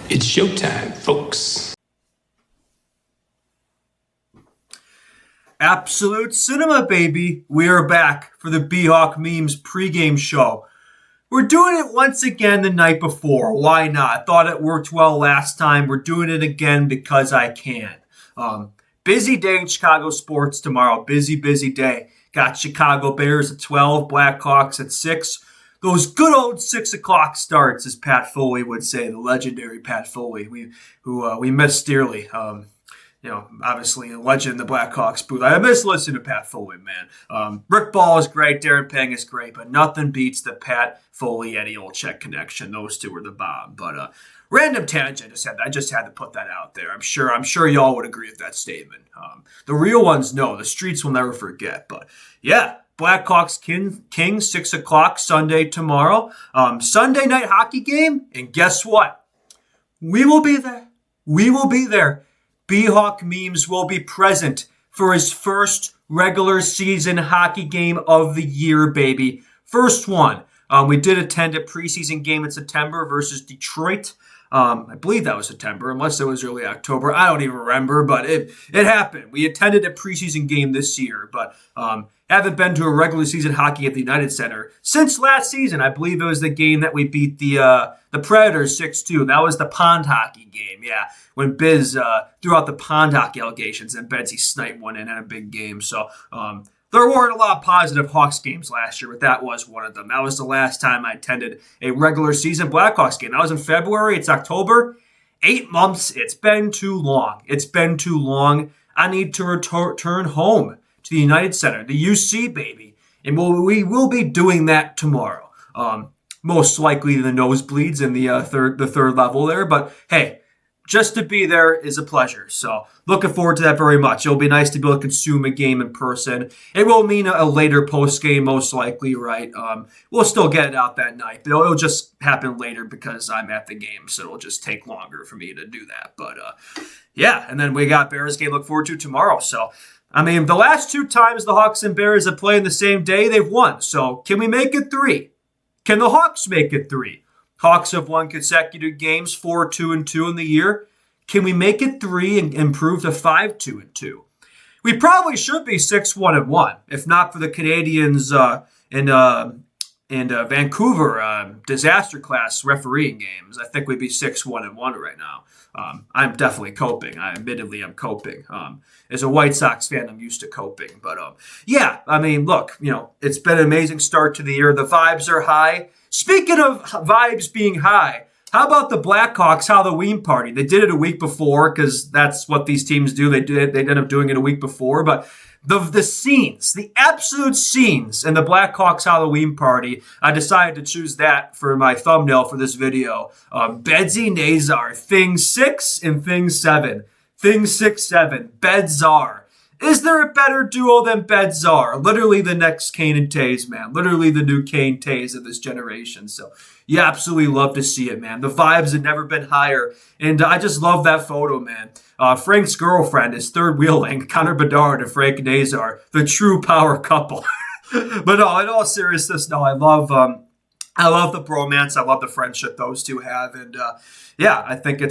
It's showtime, folks. Absolute cinema, baby. We are back for the Bhawkmemes pregame show. We're doing it once again the night before. Why not? Thought it worked well last time. We're doing it again because I can. Busy day in Chicago sports tomorrow. Busy day. Got Chicago Bears at 12, Blackhawks at 6. Those good old 6 o'clock starts, as Pat Foley would say, the legendary Pat Foley, who we miss dearly. Obviously a legend in the Blackhawks booth. I miss listening to Pat Foley, man. Rick Ball is great, Darren Pang is great, but nothing beats the Pat Foley Eddie Olczyk connection. Those two are the bomb. But random tangent. I just had to put that out there. I'm sure y'all would agree with that statement. The real ones know. The streets will never forget. But yeah, Blackhawks Kings 6 o'clock Sunday tomorrow. Sunday night hockey game, and guess what? We will be there. Bhawkmemes will be present for his first regular season hockey game of the year, baby. First one. We did attend a preseason game in September versus Detroit. I believe that was September, unless it was early October. I don't even remember, but it happened. We attended a preseason game this year, but haven't been to a regular season hockey at the United Center since last season. I believe it was the game that we beat the Predators 6-2. That was the pond hockey game, yeah, when Biz threw out the pond hockey allegations and Betsy sniped one in a big game. So there weren't a lot of positive Hawks games last year, but that was one of them. That was the last time I attended a regular season Blackhawks game. That was in February. It's October. 8 months. It's been too long. I need to return home to the United Center, the UC, baby. And we will be doing that tomorrow. Most likely the nosebleeds in the third level there. But hey, just to be there is a pleasure. So looking forward to that very much. It'll be nice to be able to consume a game in person. It will mean a later post game, most likely, right? We'll still get it out that night, but it'll just happen later because I'm at the game. So it'll just take longer for me to do that. But yeah, and then we got Bears game to look forward to tomorrow. So I mean, the last 2 times the Hawks and Bears have played in the same day, they've won. So can we make it 3? Can the Hawks make it 3? Hawks have won consecutive games, 4-2-2 in the year. Can we make it 3 and improve to 5-2-2? We probably should be 6-1-1, if not for the Canadians in Vancouver disaster class refereeing games. I think we'd be 6-1-1 right now. I'm definitely coping. Admittedly, I'm coping. As a White Sox fan, I'm used to coping. But yeah, I mean, look, it's been an amazing start to the year. The vibes are high. Speaking of vibes being high, how about the Blackhawks Halloween party? They did it a week before because that's what these teams do. They end up doing it a week before. But the scenes, the absolute scenes in the Blackhawks Halloween party, I decided to choose that for my thumbnail for this video. Bedsy Nazar, Thing 6 and Thing 7. Thing 6, 7, Bedzar. Is there a better duo than Bedzar? Literally the next Kane and Tays, man. Literally the new Kane Tays of this generation. So you absolutely love to see it, man. The vibes have never been higher. And I just love that photo, man. Frank's girlfriend is third wheeling Connor Bedard and Frank Nazar, the true power couple. But no, in all seriousness, no, I love the bromance. I love the friendship those two have. And yeah, I think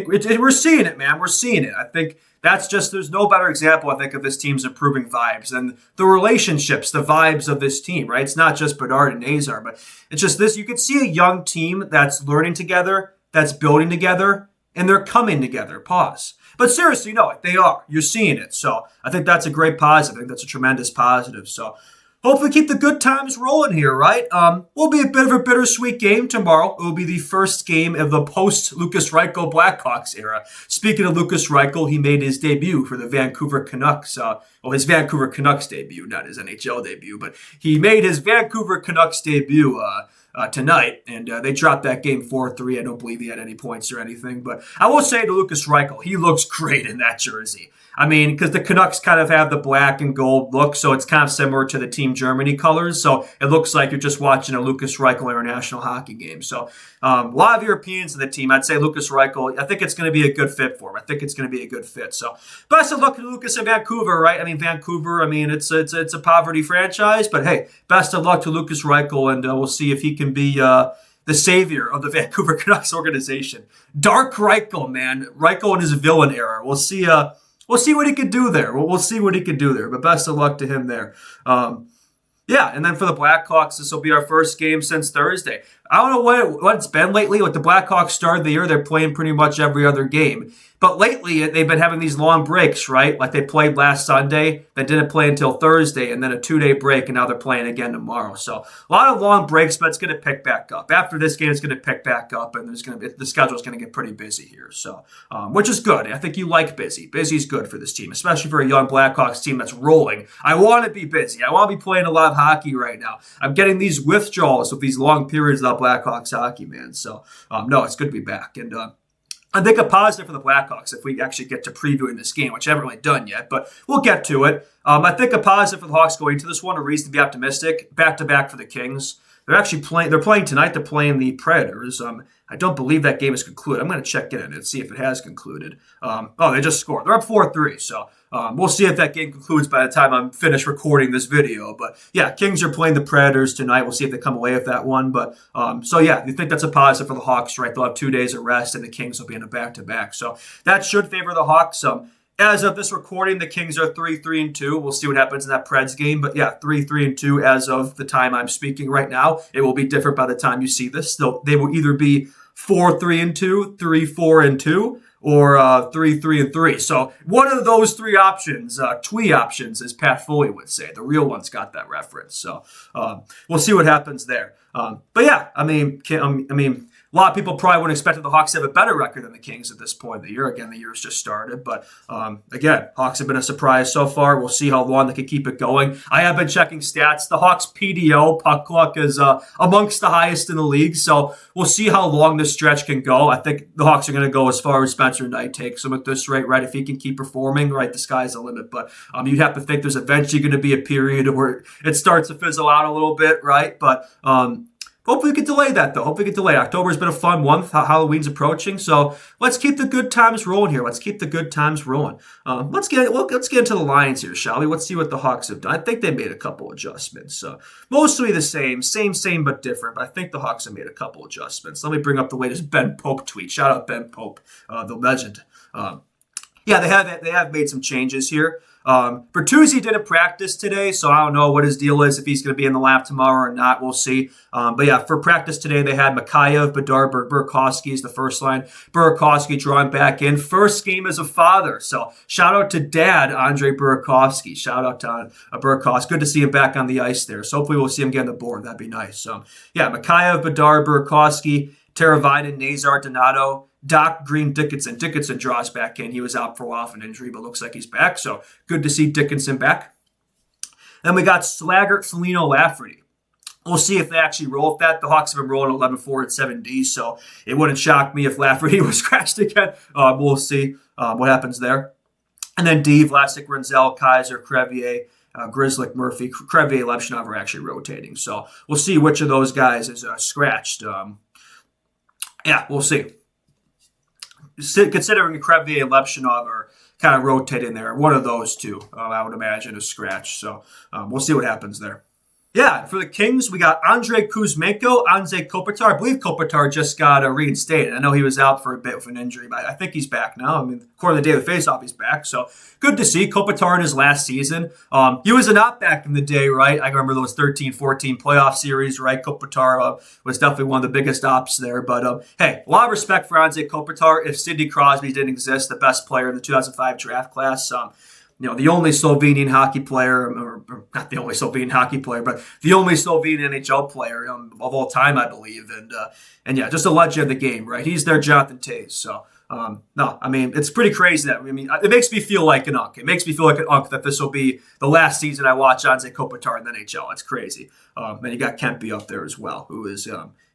we're seeing it, man. We're seeing it. I think there's no better example, I think, of this team's improving vibes and the relationships, the vibes of this team, right? It's not just Bedard and Nazar, but it's just this. You could see a young team that's learning together, that's building together, and they're coming together. Pause. But seriously, no, they are. You're seeing it. So I think that's a great positive. I think that's a tremendous positive. So hopefully keep the good times rolling here, right? Will be a bit of a bittersweet game tomorrow. It will be the first game of the post-Lucas Reichel Blackhawks era. Speaking of Lucas Reichel, he made his debut for the Vancouver Canucks. His Vancouver Canucks debut, not his NHL debut, but he made his Vancouver Canucks debut tonight, and they dropped that game 4-3. I don't believe he had any points or anything, but I will say to Lucas Reichel, he looks great in that jersey. I mean, because the Canucks kind of have the black and gold look, so it's kind of similar to the Team Germany colors. So it looks like you're just watching a Lucas Reichel international hockey game. So a lot of Europeans in the team. I'd say Lucas Reichel, I think it's going to be a good fit for him. I think it's going to be a good fit. So best of luck to Lucas in Vancouver, right? I mean, Vancouver, it's a poverty franchise, but hey, best of luck to Lucas Reichel, and we'll see if he can be the savior of the Vancouver Canucks organization. Dark Reichel, man. Reichel in his villain era. We'll see what he could do there. We'll see what he could do there. But best of luck to him there. Yeah, and then for the Blackhawks, this will be our first game since Thursday. I don't know what it's been lately. Like the Blackhawks started the year, they're playing pretty much every other game. But lately, they've been having these long breaks, right? Like they played last Sunday, then didn't play until Thursday, and then a 2-day break, and now they're playing again tomorrow. So a lot of long breaks, but it's going to pick back up. After this game, it's going to pick back up, and the schedule's going to get pretty busy here. So, which is good. I think you like busy. Busy's good for this team, especially for a young Blackhawks team that's rolling. I want to be busy. I want to be playing a lot of hockey right now. I'm getting these withdrawals with these long periods of Blackhawks hockey, man. So, no, it's good to be back. And I think a positive for the Blackhawks if we actually get to previewing this game, which I haven't really done yet, but we'll get to it. I think a positive for the Hawks going into this one, a reason to be optimistic, back-to-back for the Kings. They're playing tonight. They're playing the Predators. I don't believe that game is concluded. I'm going to check in and see if it has concluded. They just scored. They're up 4-3, so we'll see if that game concludes by the time I'm finished recording this video. But yeah, Kings are playing the Predators tonight. We'll see if they come away with that one. But so yeah, you think that's a positive for the Hawks, right? They'll have 2 days of rest, and the Kings will be in a back-to-back. So that should favor the Hawks. As of this recording, the Kings are 3-3-2. We'll see what happens in that Preds game. But yeah, 3-3-2 as of the time I'm speaking right now. It will be different by the time you see this. They will either be 4-3-2, 3-4-2, or 3-3-3. So one of those three options, twee options, as Pat Foley would say. The real one's got that reference. So we'll see what happens there. But yeah, I mean, a lot of people probably wouldn't expect the Hawks to have a better record than the Kings at this point of the year. Again, the year's just started. But again, Hawks have been a surprise so far. We'll see how long they can keep it going. I have been checking stats. The Hawks' PDO, puck luck, is amongst the highest in the league. So we'll see how long this stretch can go. I think the Hawks are going to go as far as Spencer Knight takes them at this rate, right? If he can keep performing, right, the sky's the limit. But you'd have to think there's eventually going to be a period where it starts to fizzle out a little bit, right? But hopefully we can delay that, though. Hopefully we can delay it. October's been a fun month. Halloween's approaching. So let's keep the good times rolling here. Let's keep the good times rolling. Let's get into the Lions here, shall we? Let's see what the Hawks have done. I think they made a couple adjustments. Mostly the same, but different. But I think the Hawks have made a couple adjustments. Let me bring up the latest Ben Pope tweet. Shout out Ben Pope, the legend. Yeah, they have made some changes here. Bertuzzi didn't practice today, so I don't know what his deal is, if he's going to be in the lab tomorrow or not. We'll see. But yeah, for practice today, they had Mikheyev, Bedard, Burakovsky is the first line. Burakovsky drawing back in. First game as a father. So shout out to dad, Andre Burakovsky. Shout out to Burakovsky. Good to see him back on the ice there. So hopefully we'll see him get on the board. That'd be nice. Yeah, Mikheyev, Bedard, Burakovsky, Teravainen, Nazar, Donato, Doc, Green, Dickinson. Dickinson draws back in. He was out for a while with an injury, but looks like he's back. So good to see Dickinson back. Then we got Slaggert, Foligno, Lafferty. We'll see if they actually roll with that. The Hawks have been rolling 11-4 and 7D, so it wouldn't shock me if Lafferty was scratched again. We'll see what happens there. And then D, Vlasic, Renzel, Kaiser, Crevier, Grzelcyk, Murphy, Crevier, Lepshinov are actually rotating. So we'll see which of those guys is scratched. Yeah, we'll see. Considering Crevier and Lepshinov are kind of rotating there, one of those two, I would imagine, is scratched. So we'll see what happens there. Yeah, for the Kings, we got Andrei Kuzmenko, Anze Kopitar. I believe Kopitar just got reinstated. I know he was out for a bit with an injury, but I think he's back now. I mean, according to the Daily Faceoff, he's back. So good to see Kopitar in his last season. He was an op back in the day, right? I remember those 13-14 playoff series, right? Kopitar was definitely one of the biggest ops there. But hey, a lot of respect for Anze Kopitar. If Sidney Crosby didn't exist, the best player in the 2005 draft class, the only Slovenian hockey player, or not the only Slovenian hockey player, but the only Slovenian NHL player of all time, I believe. And yeah, just a legend of the game, right? He's their Jonathan Toews. So, no, I mean, it's pretty crazy that, it makes me feel like an unk. It makes me feel like an unk that this will be the last season I watch Anze Kopitar in the NHL. It's crazy. And you got Kempe up there as well, who is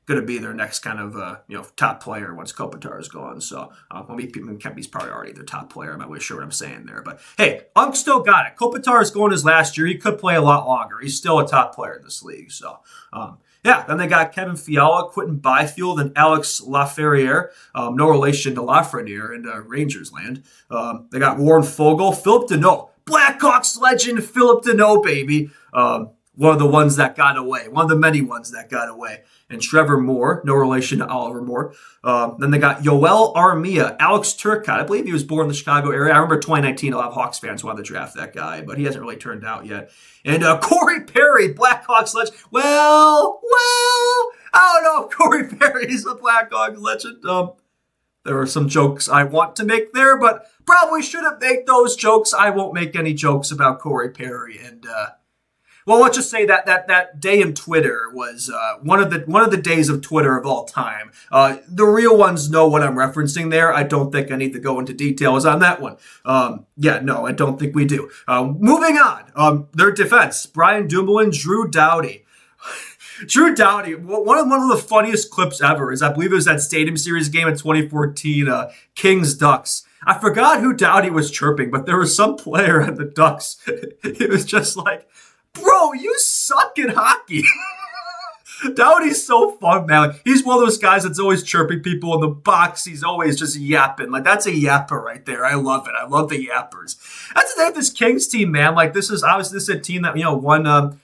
going to be their next kind of top player once Kopitar is gone. So Kempe's probably already their top player. I'm not really sure what I'm saying there, but hey, Unk still got it. Kopitar is going his last year. He could play a lot longer. He's still a top player in this league. So yeah, then they got Kevin Fiala, Quentin Byfield, and Alex Lafreniere. No relation to Lafreniere in Rangers land. They got Warren Fogle, Philip Deneau, Blackhawks legend Philip Deneau, baby. one of the ones that got away, one of the many ones that got away. And Trevor Moore, no relation to Oliver Moore. Then they got Yoel Armia, Alex Turcotte. I believe he was born in the Chicago area. I remember 2019, a lot of Hawks fans wanted to draft that guy, but he hasn't really turned out yet. And Corey Perry, Blackhawks legend. Well, I don't know if Corey Perry is a Blackhawks legend. There are some jokes I want to make there, but probably shouldn't make those jokes. I won't make any jokes about Corey Perry. And well, let's just say that day in Twitter was one of the days of Twitter of all time. The real ones know what I'm referencing there. I don't think I need to go into details on that one. No, I don't think we do. Moving on. Their defense: Brian Dumoulin, Drew Doughty. Drew Doughty, one of the funniest clips ever is, I believe it was that Stadium Series game in 2014, Kings Ducks. I forgot who Doughty was chirping, but there was some player at the Ducks. It was just like, bro, you suck in hockey. Doughty's so fun, man. He's one of those guys that's always chirping people in the box. He's always just yapping. Like, that's a yapper right there. I love it. I love the yappers. That's the thing with this Kings team, man. Like, this is a team that, won,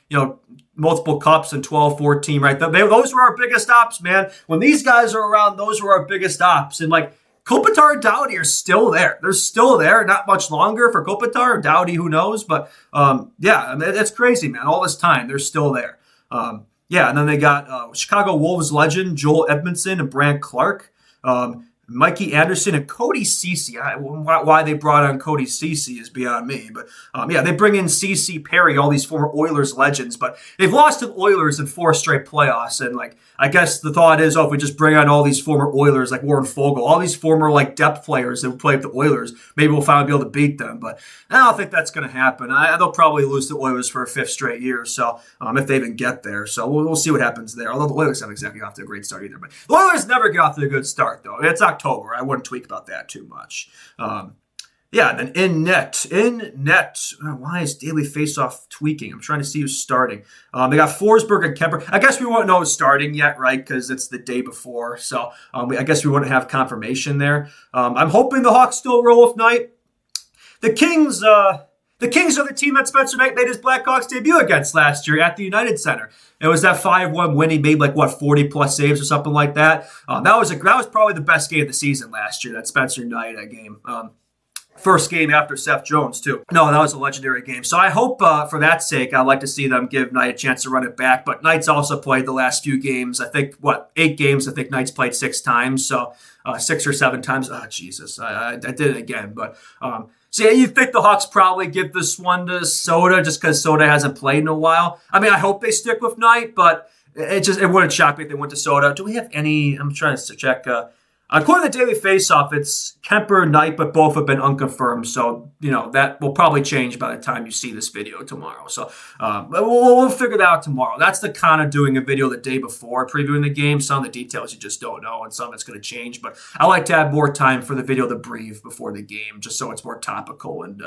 multiple cups in 12-14, right? Those were our biggest ops, man. When these guys are around, those were our biggest ops. And, like, Kopitar and Doughty are still there. They're still there. Not much longer for Kopitar or Doughty, who knows? But, it's crazy, man. All this time, they're still there. And then they got Chicago Wolves legend Joel Edmondson and Brant Clark, Mikey Anderson and Cody Ceci. Why they brought on Cody Ceci is beyond me. But, they bring in Ceci, Perry, all these former Oilers legends. But they've lost to the Oilers in 4 straight playoffs. And, I guess the thought is, if we just bring on all these former Oilers, like Warren Fogle, all these former, depth players that play with the Oilers, maybe we'll finally be able to beat them. But I don't think that's going to happen. They'll probably lose to the Oilers for a 5th straight year, so if they even get there. So we'll see what happens there. Although the Oilers haven't exactly got off to a great start either. But the Oilers never get off to a good start, though. It's October. I wouldn't tweak about that too much. And then in net. Why is daily faceoff tweaking? I'm trying to see who's starting. They got Forsberg and Kemper. I guess we won't know who's starting yet, right? Because it's the day before. So I guess we wouldn't have confirmation there. I'm hoping the Hawks still roll with Knight. The Kings are the team that Spencer Knight made his Blackhawks debut against last year at the United Center. It was that 5-1 win. He made 40-plus saves or something like that. That was probably the best game of the season last year, that Spencer Knight game. First game after Seth Jones, too. No, that was a legendary game. So I hope, for that sake, I'd like to see them give Knight a chance to run it back. But Knight's also played the last few games. I think, 8 games? I think Knight's played 6 times. So 6 or 7 times. Oh, Jesus. I did it again. But you think the Hawks probably give this one to Soda just because Soda hasn't played in a while? I mean, I hope they stick with Knight, but it wouldn't shock me if they went to Soda. Do we have any? I'm trying to check. According to the Daily Faceoff, it's Kemper, Knight, but both have been unconfirmed. So, that will probably change by the time you see this video tomorrow. So, we'll figure that out tomorrow. That's the kind of doing a video the day before previewing the game. Some of the details you just don't know, and some that's going to change. But I like to have more time for the video to breathe before the game, just so it's more topical and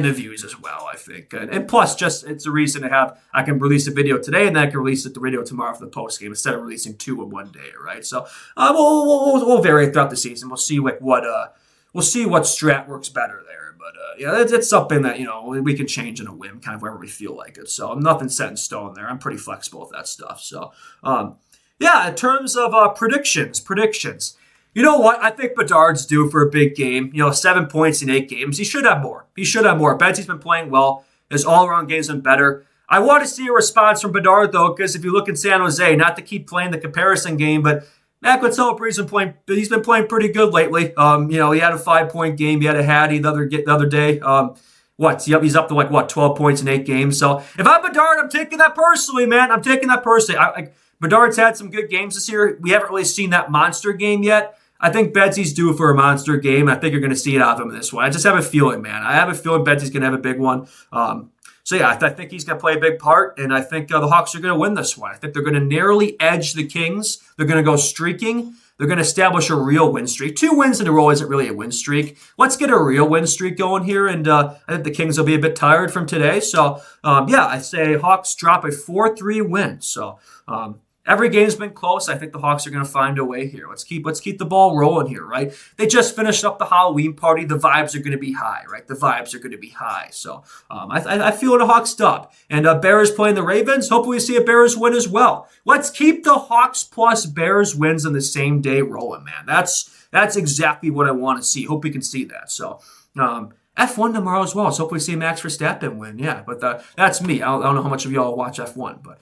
the views as well, I think. And plus, just it's a reason to have, I can release a video today, and then I can release the video tomorrow for the post game instead of releasing 2 in one day, right? So, we'll vary throughout the season. We'll see what strat works better there. But it's something that we can change in a whim, kind of wherever we feel like it. So nothing set in stone there. I'm pretty flexible with that stuff. So in terms of predictions. You know what? I think Bedard's due for a big game. 7 points in 8 games. He should have more. Bensie's been playing well. His all-around game's been better. I want to see a response from Bedard, though, because if you look in San Jose, not to keep playing the comparison game, but Macklin Celebre's he's been playing pretty good lately. He had a 5-point game. He had a Hattie the other day. He's up to 12 points in 8 games. So if I'm Bedard, I'm taking that personally, man. I'm taking that personally. Bedard's had some good games this year. We haven't really seen that monster game yet. I think Bensie's due for a monster game. I think you're going to see it out of him in this one. I just have a feeling, man. I have a feeling Bensie's going to have a big one. I think he's going to play a big part, and I think the Hawks are going to win this one. I think they're going to narrowly edge the Kings. They're going to go streaking. They're going to establish a real win streak. 2 wins in a row isn't really a win streak. Let's get a real win streak going here, and I think the Kings will be a bit tired from today. So, I say Hawks drop a 4-3 win. So, Every game's been close. I think the Hawks are going to find a way here. Let's keep the ball rolling here, right? They just finished up the Halloween party. The vibes are going to be high, right? The vibes are going to be high. So I feel it a Hawks dub. And Bears playing the Ravens. Hopefully we see a Bears win as well. Let's keep the Hawks plus Bears wins in the same day rolling, man. That's exactly what I want to see. Hope we can see that. So F1 tomorrow as well. So hopefully see Max Verstappen win. Yeah, but that's me. I don't know how much of y'all watch F1, but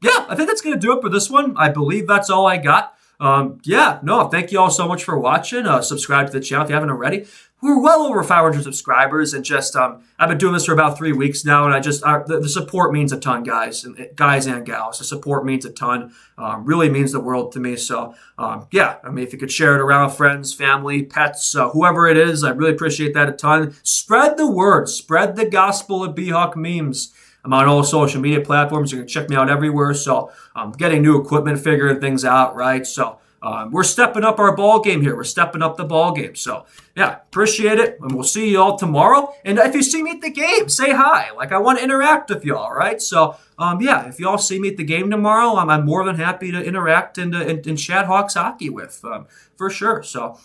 yeah, I think that's going to do it for this one. I believe that's all I got. Thank you all so much for watching. Subscribe to the channel if you haven't already. We're well over 500 subscribers, and just I've been doing this for about 3 weeks now, and the support means a ton, guys and gals. The support means a ton. Really means the world to me. So if you could share it around with friends, family, pets, whoever it is, I really appreciate that a ton. Spread the word, spread the gospel of Bhawkmemes. I'm on all social media platforms. You can check me out everywhere. So I'm getting new equipment, figuring things out, right? So we're stepping up our ball game here. We're stepping up the ball game. So, yeah, appreciate it. And we'll see you all tomorrow. And if you see me at the game, say hi. Like, I want to interact with y'all, right? So, if y'all see me at the game tomorrow, I'm more than happy to interact and chat Hawks hockey with, for sure. So,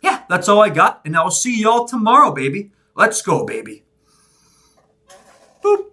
yeah, that's all I got. And I'll see y'all tomorrow, baby. Let's go, baby. Boop.